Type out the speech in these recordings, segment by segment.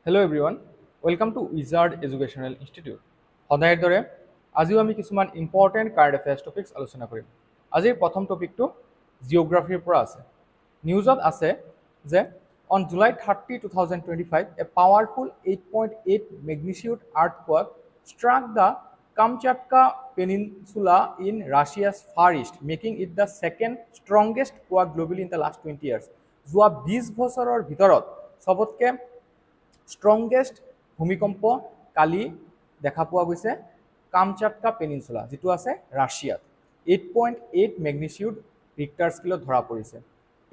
Hello everyone, welcome to Wizard Educational Institute. সদায়ৰ দৰে আজিও আমি কিছুমান ইম্পৰ্টেণ্ট কাৰেণ্ট এফেয়াৰ্ছ টপিকছ আলোচনা কৰিম। আজিৰ প্ৰথম টপিকটো জিঅ'গ্ৰাফিৰ পৰা আছে। নিউজত আছে যে on July 30, 2025, a powerful 8.8 magnitude earthquake struck the Kamchatka Peninsula in Russia's Far East, making it the second strongest quake globally in the last 20 years. যোৱা 20 বছৰৰ ভিতৰত সবতকে স্ট্ৰংগেষ্ট ভূমিকম্প কালি দেখা পোৱা গৈছে কামচাটকা পেনিনচুলা যেটো আছে ৰাছিয়াত 8.8 ম্যাগনিটিউড ৰিক্টাৰ স্কেলত ধৰা পৰিছে।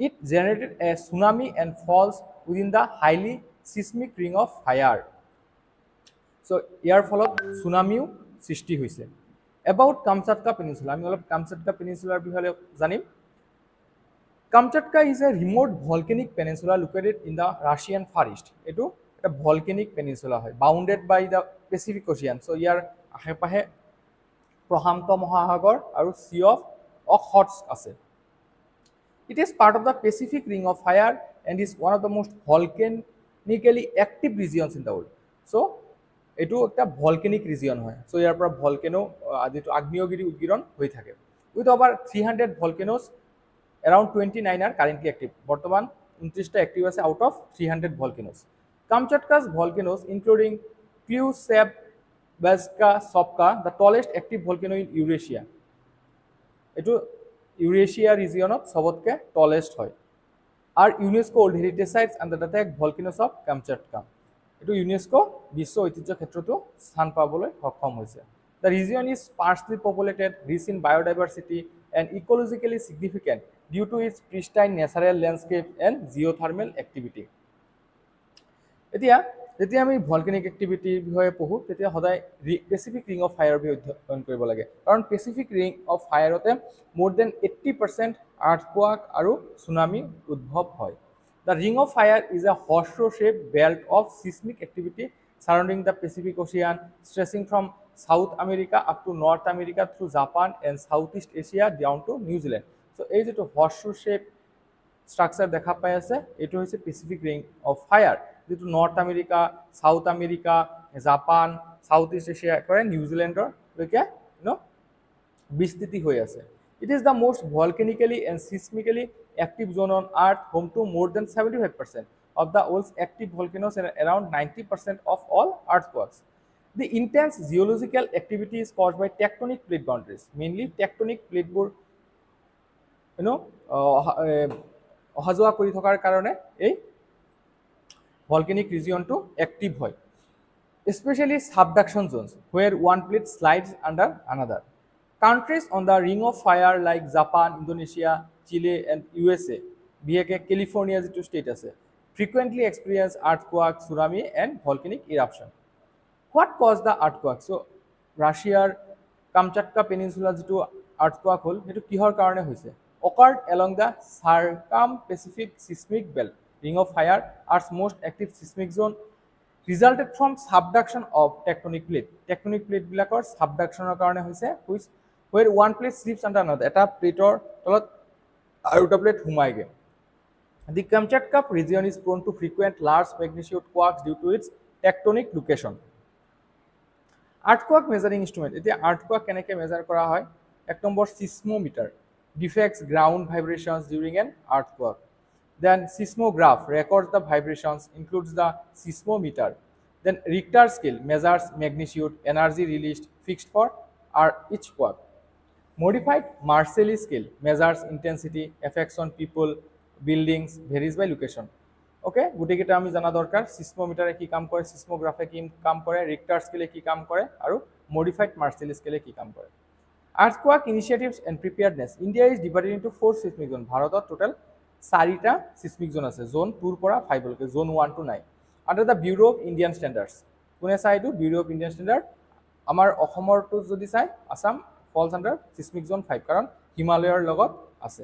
It generated a tsunami and falls within the highly seismic ring of fire. So ইয়াৰ ফলত সুনামিও সৃষ্টি হৈছে। About Kamchatka Peninsula, আমি অলপ Kamchatka Peninsula বিষয়ে জানিম। Kamchatka is a remote volcanic peninsula located in the Russian Far East. এটো এটা volcanic peninsula হয়, bounded by the Pacific Ocean. So ইয়াৰ আশেপাশে প্ৰশান্ত মহাসাগৰ আৰু Sea of Okhotsk আছে। It is part of the Pacific Ring of Fire and is one of the most volcanically active regions in the world. So এটো একটা volcanic region হয়। So ইয়াৰ পৰা volcano যেটো আগ্নেয়গিৰি উদ্গীৰণ হৈ থাকে। With over 300 volcanoes, around 29 are currently active. বৰ্তমান 29টা active আছে out of 300 volcanoes. Kamchatka's volcanoes including Klyuchevskaya Sopka, the tallest active volcano in Eurasia. এটো ইউৰেছিয়া ৰিজিয়নত সবতকে tallest হয়। আৰ UNESCO world heritage sites under the tag volcanoes of Kamchatka. এটো UNESCO বিশ্ব ঐতিহ্য ক্ষেত্ৰতো স্থান পাবলৈ সক্ষম হৈছে। The region is sparsely populated, rich in biodiversity and ecologically significant due to its pristine natural landscape and geothermal activity. যেতিয়া আমি ভলকেনিক এক্টিভিটিৰ বিষয়ে পঢ়ো তেতিয়া সদায় পেচিফিক ৰিং অফ ফায়াৰৰ বিষয়ে অধ্যয়ন কৰিব লাগে, কাৰণ পেচিফিক ৰিং অফ ফায়াৰতে মোৰ দেন 80% আৰ্থকুৱাক আৰু সুনামি উদ্ভৱ হয়। The ring of fire is a horseshoe-shaped belt of seismic activity surrounding the Pacific Ocean, stretching from South America up to North America through Japan and Southeast Asia down to New Zealand. So এই যেটো horseshoe-shaped structure দেখা পাই আছে এটো হৈছে Pacific ring of fire, যেটো north America, south America, Japan, south east Asia করে নিউজিল্যান্ডৰ লৈকে বিস্তৃতি হৈ আছে। It is the most volcanically and seismically active zone on Earth, home to more than 75% of the world's active volcanoes and around 90% of all earthquakes. The intense geological activity is caused by tectonic plate boundaries, mainly tectonic plateবোৰ অহা যোৱা কৰি থকাৰ কাৰণে এই volcanic regionটো active হয়, especially subduction zones where one plate slides under another. Countries on the ring of fire like Japan, Indonesia, Chile and USA, বিশেষকৈ California যেটো state আছে, frequently experience earthquake, tsunami and volcanic eruption. What caused the earthquake? So Russiaৰ Kamchatka Peninsula যেটো earthquake হল হেতু কিহৰ কাৰণে হৈছে? Occurred along the circum-Pacific seismic belt. Ring of fire, Earth's most active seismic zone, resulted from subduction of tectonic plate. Tectonic plate বিলাকৰ subductionৰ কাৰণে হৈছে, which where one plate slips under another. এটা প্লেটৰ তলত আৰু এটা প্লেট সোমাই গে। The Kamchatka region is prone to frequent large magnitude quakes due to its tectonic location. Earthquake measuring instrument. এতিয়া earthquake কেনেকৈ মেজার কৰা হয়? এক number seismometer detects ground vibrations during an earthquake. Then seismograph records the vibrations, includes the seismometer. Then Richter scale measures magnitude, energy released, fixed for each quake. Modified Marcelli scale measures intensity, effects on people, buildings, varies by location. Okay, গোটেইকেইটা আমি জানা দৰকাৰ। seismometer কি কাম কৰে, seismograph কি কাম কৰে, Richter scale কি কাম কৰে আৰু modified Marcelli scale কি কাম কৰে। Earthquake initiatives and preparedness. India is divided into 4 seismic zones. ভাৰতত টোটাল 4টা seismic zone আছে, zone 2 পৰা 5 লৈকে, zone 1 to 9 under the Bureau of Indian Standards. কোনে চাই এইটো? Bureau of Indian Standards। আমাৰ অসমৰটো যদি চাই Assam falls under seismic zone 5 কাৰণ হিমালয়ৰ লগত আছে।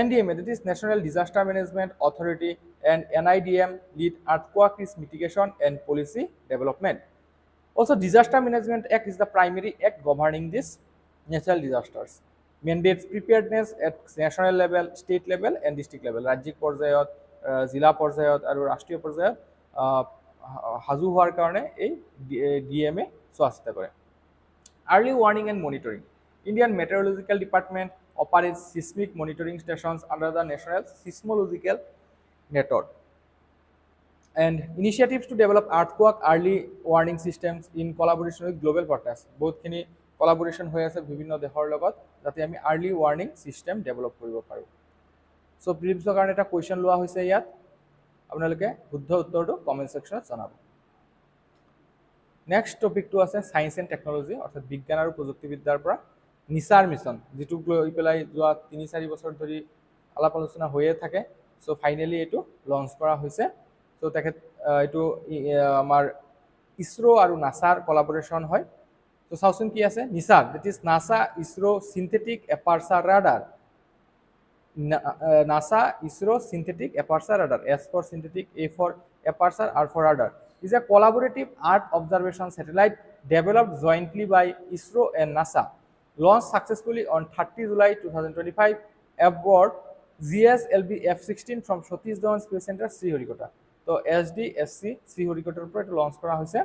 NDMA, that is National Disaster Management Authority, and NIDM lead earthquake risk mitigation and policy development. Also Disaster Management Act is the primary act governing this natural disasters. Mandates preparedness at national level, state level and district level. ৰাজ্যিক পৰ্যায়ত, জিলা পৰ্যায়ত আৰু ৰাষ্ট্ৰীয় পৰ্যায়ত সাজু হোৱাৰ কাৰণে এই DMA চোৱা চিতা কৰে। Early warning and monitoring. Indian Meteorological Department operates seismic monitoring stations under the National Seismological Network and initiatives to develop earthquake early warning systems in collaboration with global partners. বহুতখিনি collaboration হৈ আছে বিভিন্ন দেশৰ লগত যাতে আমি early warning system develop কৰিব পাৰোঁ। সো প্ৰিলিমছৰ কাৰণে এটা কুৱেশ্যন লোৱা হৈছে ইয়াত, আপোনালোকে শুদ্ধ উত্তৰটো কমেণ্ট ছেকশ্যনত জনাব। নেক্সট টপিকটো আছে সায়েন্স এণ্ড টেকনলজি, অৰ্থাৎ বিজ্ঞান আৰু প্ৰযুক্তিবিদ্যাৰ পৰা নিচাৰ মিছন, যিটোক লৈ পেলাই যোৱা ৩-৪ বছৰ ধৰি আলাপ আলোচনা হৈয়ে থাকে। সো ফাইনেলি এইটো লঞ্চ কৰা হৈছে। সো তেখেত এইটো আমাৰ ইছৰো আৰু নাছাৰ কলাবৰেশ্যন হয়। তো চাওচোন কি আছে, NISAR that is NASA ISRO synthetic aperture radar. NASA ISRO synthetic aperture radar, S for synthetic, A for aperture, R for radar, is a collaborative Earth observation satellite developed jointly by ISRO and NASA, launched successfully on 30 July 2025 aboard GSLV F-16 from Satish Dhawan Space Center, Sriharikota. So SDSC Sriharikotar পৰা এটা launch কৰা হৈছে।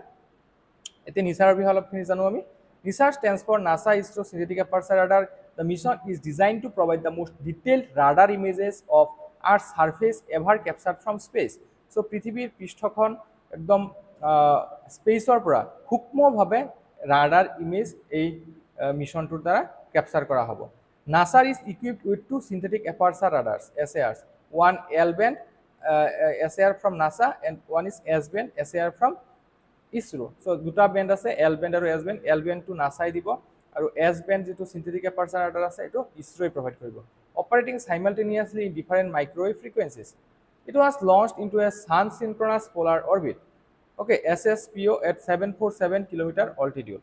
এতিয়া নিচাৰ বিষয়ে অলপখিনি জানো আমি। NISAR stands for NASA ISRO Synthetic Aperture Radar. The mission is designed to provide the most detailed radar images of Earth's surface ever captured from space. So পৃথিৱীৰ পৃষ্ঠখন একদম স্পেচৰ পৰা সূক্ষ্মভাৱে radar image এই মিশনটোৰ দ্বাৰা ক্যাপচাৰ কৰা হ'ব। NASA is equipped with 2 synthetic aperture radars, SARs, one L-band SAR from NASA and one is S-band SAR from ISRO. So দুটা band আছে, L-band আৰু S-band। L-band টো নাসাই দিব আৰু S-band যেটো synthetic aperture radar আছে এটো ISRO প্ৰভাইড কৰিব। Operating simultaneously in different microwave frequencies. It was launched into a sun synchronous polar orbit, okay, SSPO, at 747 km altitude,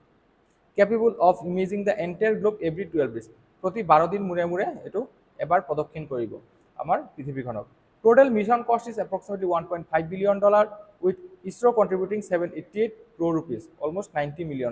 capable of imaging the entire globe every 12 days. প্রতি 12 দিন মুৰে মুৰে এটো এবাৰ প্ৰদক্ষিণ কৰিব আমাৰ পৃথিৱীখনক। Total mission cost is approximately $1.5 billion, with ISRO contributing 788 crore rupees, almost $90 million.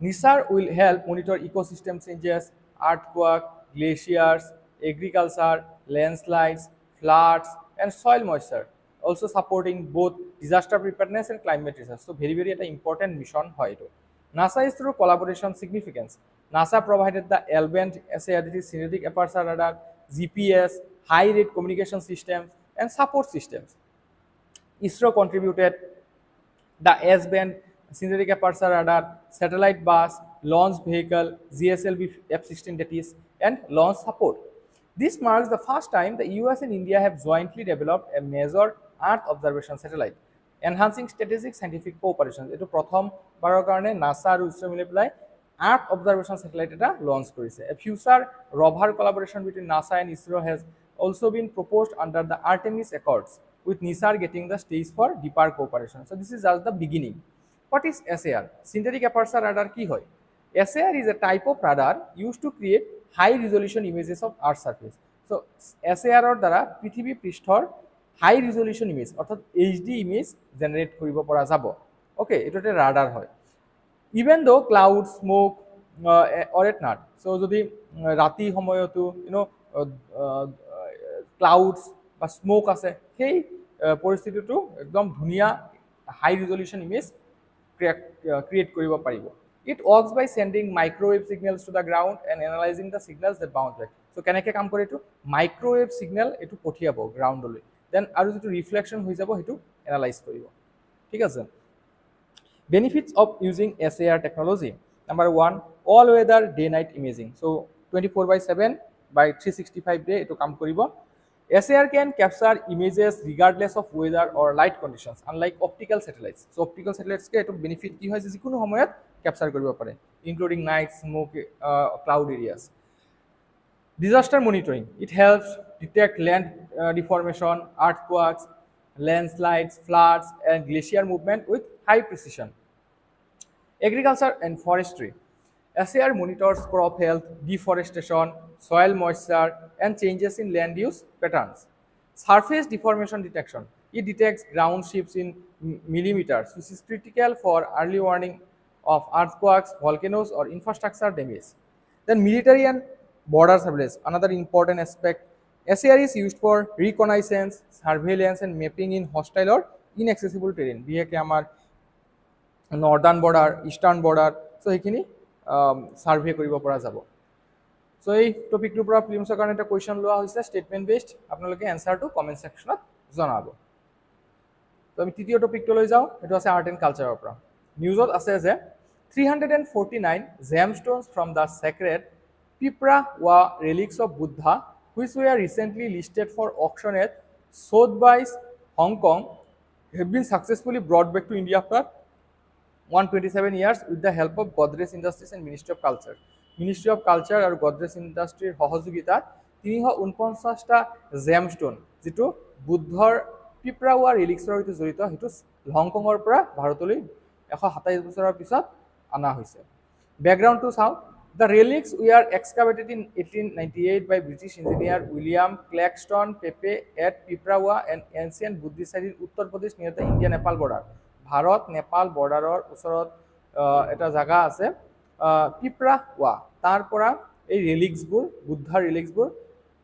NISAR will help monitor ecosystem changes, earthquake, glaciers, agriculture, landslides, floods, and soil moisture, also supporting both disaster preparedness and climate research. So very a important mission hoy etu. NASA ISRO collaboration significance. NASA provided the L-band SAR, that is synthetic aperture radar, GPS, high rate communication systems, and support systems. ISRO contributed the S-band synthetic aperture radar, satellite bus, launch vehicle, GSLV F-16, that is, and launch support. This marks the first time the US and India have jointly developed a major Earth observation satellite, enhancing strategic scientific cooperation. Eto prothom barar karone NASA aru ISRO mile pelai Earth observation satellite eta launch korise. A future rover collaboration between NASA and ISRO has also been proposed under the Artemis Accords, with NISAR getting the stage for deeper cooperation. So this is just the beginning. What is SAR? Synthetic aperture radar ki hoy? SAR is a type of radar used to create high resolution images of Earth's surface. So SAR or দ্বারা পৃথিবী পৃষ্ঠৰ high resolution image অৰ্থাৎ HD image generate কৰিব পৰা যাব। Okay, এটো এটা radar হয়। Even though clouds, smoke, or at night, so যদি ৰাতি সময়তো clouds বা smoke আছে, সেই পৰিস্থিতিটো একদম ধুনিয়া high resolution image create কৰিব পাৰিব। It works by sending microwave signals to the ground and analyzing the signals that bounce back. So কেনেকৈ কাম কৰে এটো? Microwave signal এটো পঠিয়াব গ্ৰাউণ্ডলৈ, দেন আৰু যেটো ৰিফ্লেকশন হৈ যাব হেতু এনালাইজ কৰিব। ঠিক আছে। Benefits of using SAR technology. Number 1, all weather day night imaging. So 24/7 by 365 day eto কাম কৰিব। SAR can capture images regardless of weather or light conditions, unlike optical satellites. So optical satellites ke eto benefit ki hoy je jikono homoyat capture koribo pare, including night, smoke, cloud areas. Disaster monitoring. It helps detect land deformation, earthquakes, landslides, floods, and glacier movement with high precision. Agriculture and forestry. SAR monitors crop health, deforestation, soil moisture, and changes in land use patterns. Surface deformation detection. It detects ground shifts in millimeters, which is critical for early warning of earthquakes, volcanoes, or infrastructure damage. Then military and border surveillance, another important aspect. SAR is used for reconnaissance, surveillance, and mapping in hostile or inaccessible terrain, বিশেষকৈ আমাৰ northern border, eastern border, so' সেইখিনি survey কৰিব পৰা যাব। চ' এই টপিকটোৰ পৰা প্ৰিলিমছৰ কাৰণে এটা কুৱেশ্যন লোৱা হৈছে ষ্টেটমেণ্ট বেছড, আপোনালোকে এনচাৰটো কমেণ্ট ছেকশ্যনত জনাব। তো আমি তৃতীয় টপিকটো লৈ যাওঁ, সেইটো আছে আৰ্ট এণ্ড কালচাৰৰ পৰা। নিউজত আছে যে 349 gemstones from the sacred Piprawa relics of Buddha, which were recently listed for auction at Sotheby's, Hong Kong, have been successfully brought back to India after 127 years with the help of Godrej Industries and Ministry of Culture. Ministry of Culture আৰু Godrej Industries সহযোগিতাত 349টা জেমষ্টোন যিটো বুদ্ধৰ পিপ্ৰাৱা ৰিলিক্সৰ সৈতে জড়িত, সেইটো হংকঙৰ পৰা ভাৰতলৈ 127 বছৰৰ পিছত অনা হৈছে। বেকগ্ৰাউণ্ডটো চাওঁ। The relics were excavated in 1898 by British engineer William Claxton Pepe at Piprawa, an ancient Buddhist site in Uttar Pradesh near the India-Nepal border. Bharat Nepal বৰ্ডাৰৰ ওচৰত এটা জাগা আছে পিপ্ৰাৱা, তাৰ পৰা এই ৰিলিক্সবোৰ, বুদ্ধাৰ ৰিলিক্সবোৰ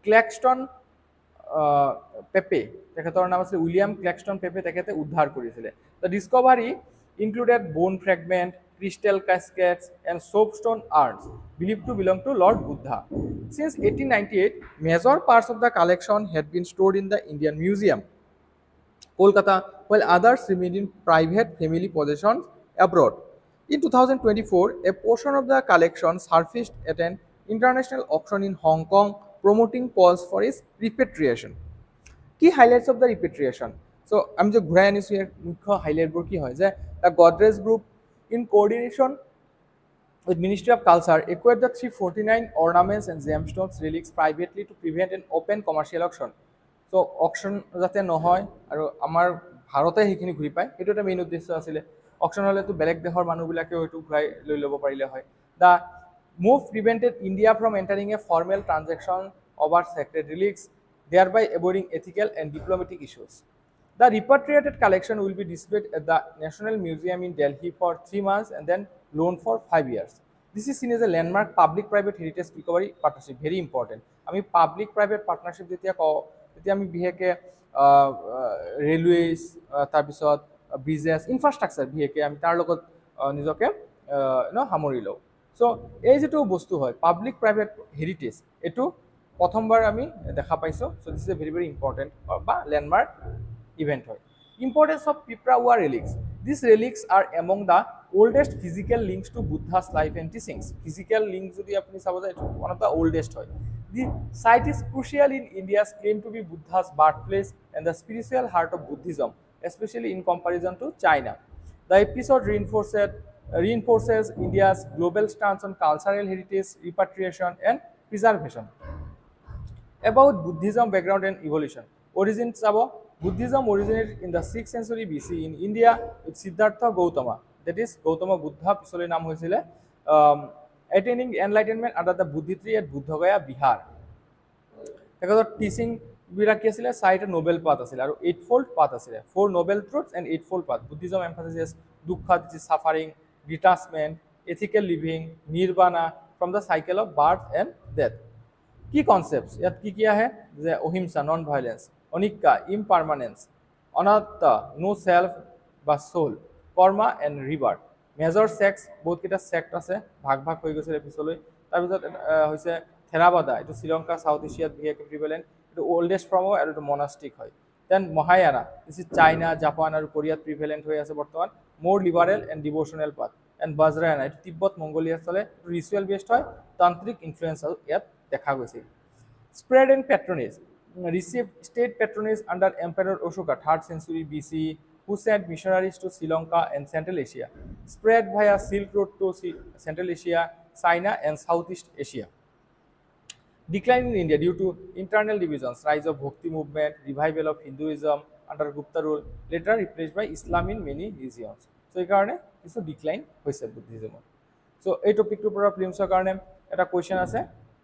ক্লেক্সটন পেপে, তেখেতৰ নাম আছিল উইলিয়াম ক্লেক্সটন পেপে, তেখেতে উদ্ধাৰ কৰিছিলে। দ্য ডিস্কভাৰী ইনক্লুডেড বোন ফ্ৰেগমেণ্ট, crystal cascades and soapstone urns believed to belong to Lord Buddha. Since 1898, major parts of the collection had been stored in the Indian Museum, Kolkata, while others remained in private family possessions abroad. In 2024, a portion of the collection surfaced at an international auction in Hong Kong, promoting calls for its repatriation. Key highlights of the repatriation. So, I'm just ঘূৰাই আনিছোঁ ইয়াৰ মুখ্য হাইলাইটবোৰ কি হয় যে the Godrej Group in coordination with Ministry of Culture acquired the 349 ornaments and gemstones relics privately to prevent an open commercial auction. So auction যাতে নহয় আৰু আমাৰ ভাৰতে সেইখিনি ঘূৰি পায়, সেইটো এটা মেইন উদ্দেশ্য আছিলে। অকশ্যন হ'লেতো বেলেগ দেশৰ মানুহবিলাকে হয়তো ঘূৰাই লৈ ল'ব পাৰিলে হয়। The move prevented India from entering a formal transaction over sacred relics, thereby avoiding ethical and diplomatic issues. The repatriated collection will be displayed at the National Museum in Delhi for 3 months and then loaned for 5 years. This is seen as a landmark public-private heritage recovery partnership, very important. আমি public-private partnership যেতিয়া কওঁ, তেতিয়া আমি বিশেষকৈ railways, তাৰপিছত bridges, infrastructure বিশেষকৈ আমি তাৰ লগত নিজকে সামৰি লওঁ। চ' এই যিটো বস্তু হয় পাব্লিক-প্ৰাইভেট হেৰিটেজ, এইটো প্ৰথমবাৰ আমি দেখা পাইছোঁ। So' this is a very very important বা landmark event hoy. Importance of Piprawa relics. These relics are among the oldest physical links to Buddha's life and teachings. Physical links jodi apni sabo jai one of the oldest hoy. The site is crucial in India's claim to be Buddha's birthplace and the spiritual heart of Buddhism, especially in comparison to China. The episode reinforces India's global stance on cultural heritage, repatriation and preservation. About Buddhism background and evolution. Origins sabo Buddhism originated in the 6th century BC in India with Siddhartha Gautama, that is Gautama Buddha পিছলৈ নাম হৈছিলে, attaining enlightenment under the Bodhi tree at Buddhagaya, Bihar. তেখেতৰ teaching বিলাক কি আছিলে, 4টা Nobel path আছিল আৰু 8-fold পাথ আছিলে, 4 noble truths and 8-fold path. Buddhism emphasizes dukkha, which is suffering, detachment, ethical living, nirvana from the cycle of birth and death. Key concepts ইয়াত কি কি আহে যে অহিংসা, নন ভায়োলেন্স, অনিকা, ইমপারমানেন্স, অনাত্মা, নো self বা soul, Karma and rebirth. Major ছেক্ট, বহুতকেইটা ছেক্ট আছে, ভাগ ভাগ হৈ গৈছিলে পিছলৈ। তাৰপিছত হৈছে থেৰাবাদা, এইটো শ্ৰীলংকা চাউথ এছিয়াত বিশেষকৈ প্ৰিভেলেণ্ট, এইটো অল্ডেষ্ট ফৰ্ম হয় আৰু এইটো মনাষ্টিক হয়। Then Mahayana, this is China, Japan আৰু কোৰিয়াত প্ৰিভেলেণ্ট হৈ আছে বৰ্তমান, মোৰ liberal and devotional path. And Vajrayana, এইটো তিব্বত মংগোলিয়াত চলে, এইটো ৰিচুৱেল বেছড হয়, তান্ত্ৰিক ইনফ্লুৱেঞ্চ ইয়াত দেখা গৈছিল। Spread and patronage, received state patronage under Emperor Ashoka 3rd century BC, who sent missionaries to Sri Lanka and Central Asia, spread via Silk Road to Central Asia, China and Southeast Asia. Decline in India due to internal divisions, rise of Bhakti movement, revival of Hinduism under Gupta rule, later replaced by Islam in many regions. So এই কাৰণে কিছু decline হৈছে বুদ্ধিজমৰ। চ' এই টপিকটোৰ পৰা প্ৰিলিমছৰ কাৰণে এটা question আছে,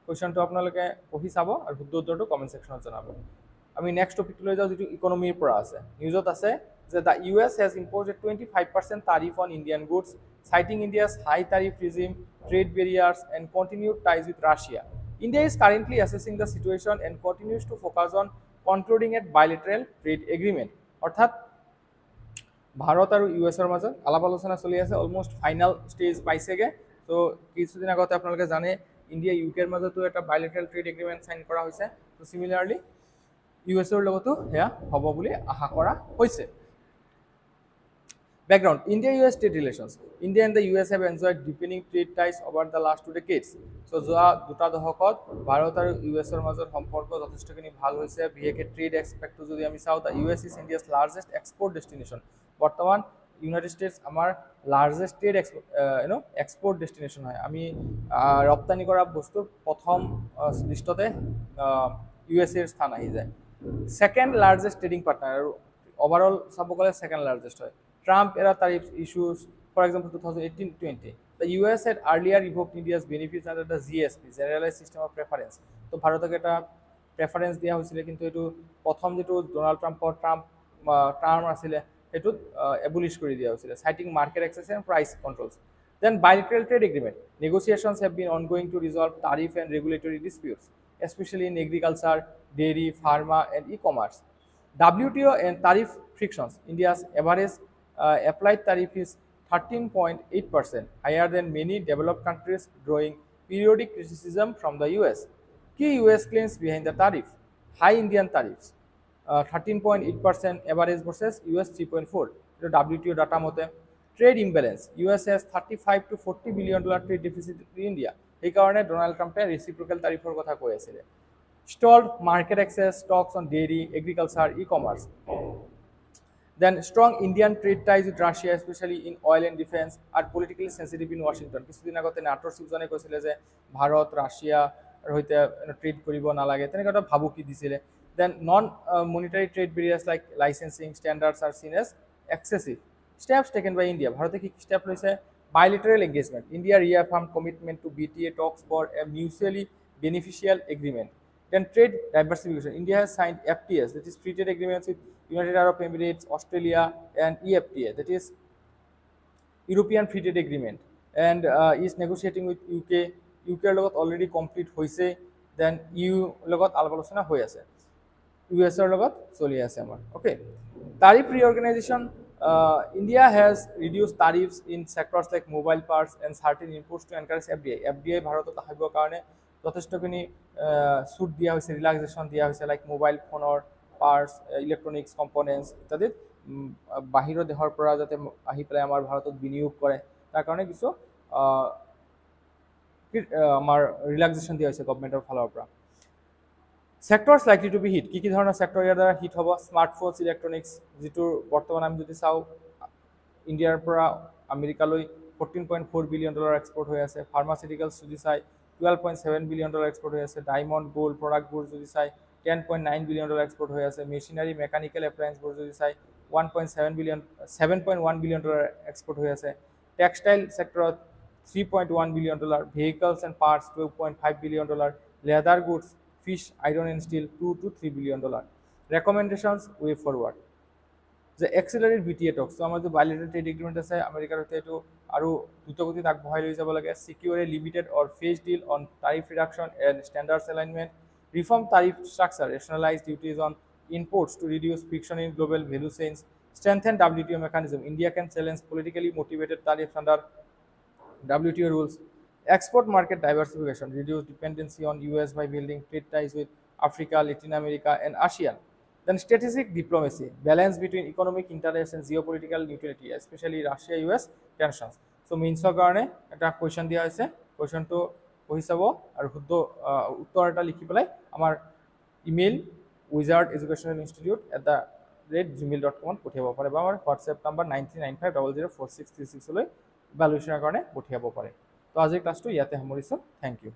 কুৱেশ্যনটো আপোনালোকে পঢ়ি চাব আৰু শুদ্ধ উত্তৰটো কমেণ্ট ছেকশ্যনত জনাব। আমি নেক্সট টপিকটো লৈ যাওঁ, যিটো ইকনমিৰ পৰা আছে। নিউজত আছে যে the US has imposed 25% tariff on Indian goods, citing India's high tariff regime, trade barriers and continued ties with Russia. India is currently assessing the situation and continues to focus on concluding a bilateral trade agreement. অৰ্থাৎ ভাৰত আৰু U এছৰ মাজত আলাপ আলোচনা চলি আছে, almost final stage পাইছেগৈ। ত' কিছুদিন আগতে আপোনালোকে জানে ইণ্ডিয়া ইউ কেৰ মাজতো এটা বাইলেটাৰেল ট্ৰেড এগ্ৰিমেণ্ট চাইন কৰা হৈছে। ত' চিমিলাৰলি ইউ এছৰ লগতো সেয়া হ'ব বুলি আশা কৰা হৈছে। Background: India-US trade relations. India and the US have enjoyed deepening trade ties over the last 2 decades. So, যোৱা দুটা দশকত ভাৰত আৰু ইউএছৰ মাজত সম্পৰ্ক যথেষ্টখিনি ভাল হৈছে। বিশেষকৈ ট্ৰেড এক্সপেক্টটো যদি আমি চাওঁ, the US is India's largest export destination. বৰ্তমান ইউনাইটেড ষ্টেটছ আমাৰ লাৰ্জেষ্ট ট্ৰেড এক্সপৰ্ট ডেষ্টিনেশ্যন হয়। আমি ৰপ্তানি কৰা বস্তুৰ প্ৰথম লিষ্টতে ইউ এছ এৰ স্থান আহি যায়। ছেকেণ্ড লাৰ্জেষ্ট ট্ৰেডিং পাৰ্টনাৰ, আৰু অভাৰঅল চাব গ'লে ছেকেণ্ড লাৰ্জেষ্ট হয়। Trump era tariff issues, for example, 2018-20. The US had earlier revoked India's benefits under the GSP, Generalized System of Preference. তো ভাৰতক এটা প্ৰেফাৰেন্স দিয়া হৈছিলে, কিন্তু এইটো প্ৰথম যেটো ডোনাল্ড ট্ৰাম্পৰ টাৰ্ম আছিলে সেইটোত এবলিশ কৰি দিয়া হৈছিলে, citing market access and price controls. Then bilateral trade agreement. Negotiations have been ongoing to resolve tariff and regulatory disputes, especially in agriculture, dairy, pharma, and e-commerce. WTO and tariff frictions. India's average applied tariff is 13.8%, higher than many developed countries, drawing periodic criticism from the US. Key US claims behind the tariff: high Indian tariffs, 13.8% average versus US 3.4. WTO data mote. Trade imbalance: US has $35 to $40 billion trade deficit in India. এই কারণে Donald ট্রাম্পে reciprocal তারিফের কথা কৈ আছিল। Stalled market access, talks on dairy, agriculture, e-commerce. Then strong Indian trade ties with Russia, especially in oil and defense, are politically sensitive in Washington. কিছুদিন আগতে নাটোৰ চিজনে কৈছিলে যে ভাৰত ৰাছিয়াৰ সৈতে ট্ৰেড কৰিব নালাগে, তেনেকৈ এটা ভাবুকি দিছিলে। Then non-monetary trade barriers like licensing standards are seen as excessive. Steps taken by India. ভাৰতে কি step লৈছে? Bilateral engagement. India reaffirmed commitment to BTA talks for a mutually beneficial agreement. Then trade diversification. India has signed FTAs, that is free trade agreements with United Arab Emirates, Australia, and EFTA, that is European Free Trade Agreement, and is negotiating with UK. UK লগত already complete হৈছে, then EU লগত আলোচনা হৈ আছে, US ৰ লগত চলি আছে আমাৰ। Okay, tariff reorganization. India has reduced tariffs in sectors like mobile parts and certain imports to encourage FDI. FDI ভাৰতত আহিবৰ কাৰণে যথেষ্টখিনি ছুট দিয়া হৈছে, ৰিলেক্সেশ্যন দিয়া হৈছে, লাইক মোবাইল ফোনৰ পাৰ্টছ, ইলেক্ট্ৰনিক্স কম্পনেণ্টছ ইত্যাদিত বাহিৰৰ দেশৰ পৰা যাতে আহি পেলাই আমাৰ ভাৰতত বিনিয়োগ কৰে, তাৰ কাৰণে কিছু আমাৰ ৰিলেক্সেশ্যন দিয়া হৈছে গভৰ্ণমেণ্টৰ ফালৰ পৰা। সেক্টৰছ লাইকলি টু বি হিট, কি ধৰণৰ সেক্টৰ ইয়াৰ দ্বাৰা হিট হ'ব? স্মাৰ্টফোনছ, ইলেক্ট্ৰনিক্স, যিটোৰ বৰ্তমান আমি যদি চাওঁ ইণ্ডিয়াৰ পৰা আমেৰিকালৈ $14.4 বিলিয়ন এক্সপৰ্ট হৈ আছে। ফাৰ্মাচিউটিকেলছ যদি চাই $12.7 বিলিয়ন এক্সপৰ্ট হৈ আছে। ডায়মণ্ড, গোল্ড প্ৰডাক্টবোৰ যদি চাই $10.9 বিলিয়ন এক্সপৰ্ট হৈ আছে। মেচিনাৰী, মেকানিকেল এপ্লায়েন্সবোৰ যদি চাই $7.1 বিলিয়ন এক্সপৰ্ট হৈ আছে। টেক্সটাইল ছেক্টৰত $3.1 billion, vehicles and parts $12.5 billion, leather goods, fish, iron and steel $2 to $3 billion. Recommendations way forward: যে এক্সিলাৰেট BTA টক্স, তো আমাৰ যে বাইলেটাৰেল ট্ৰেড এগ্ৰিমেণ্ট আছে আমেৰিকাৰ সৈতে, এইটো আৰু দ্ৰুতগতিত আগবঢ়াই লৈ যাব লাগে। Secure a limited or phase deal on tariff reduction and standards alignment, reform tariff structure, rationalize duties on imports to reduce friction in global value chains, strengthen WTO mechanism. India can challenge politically motivated tariffs under WTO rules. Export market diversification, reduce dependency on US by building trade ties with Africa, Latin America, and ASEAN. Then strategic diplomacy, balance between economic interests and geopolitical neutrality, especially Russia-US tensions. So meansৰ কাৰণে এটা question দিয়া হৈছে, কুৱেশ্যনটো পঢ়ি চাব আৰু শুদ্ধ উত্তৰ এটা লিখি পেলাই আমাৰ ইমেইল wizardeducationalinstitute@gmail.com পঠিয়াব পাৰে, বা আমাৰ হোৱাটছএপ নাম্বাৰ 9395004636লৈ ইভালুৱেশ্যনৰ কাৰণে পঠিয়াব পাৰে। তো আজিৰ ক্লাছটো ইয়াতে সামৰিছোঁ। Thank U.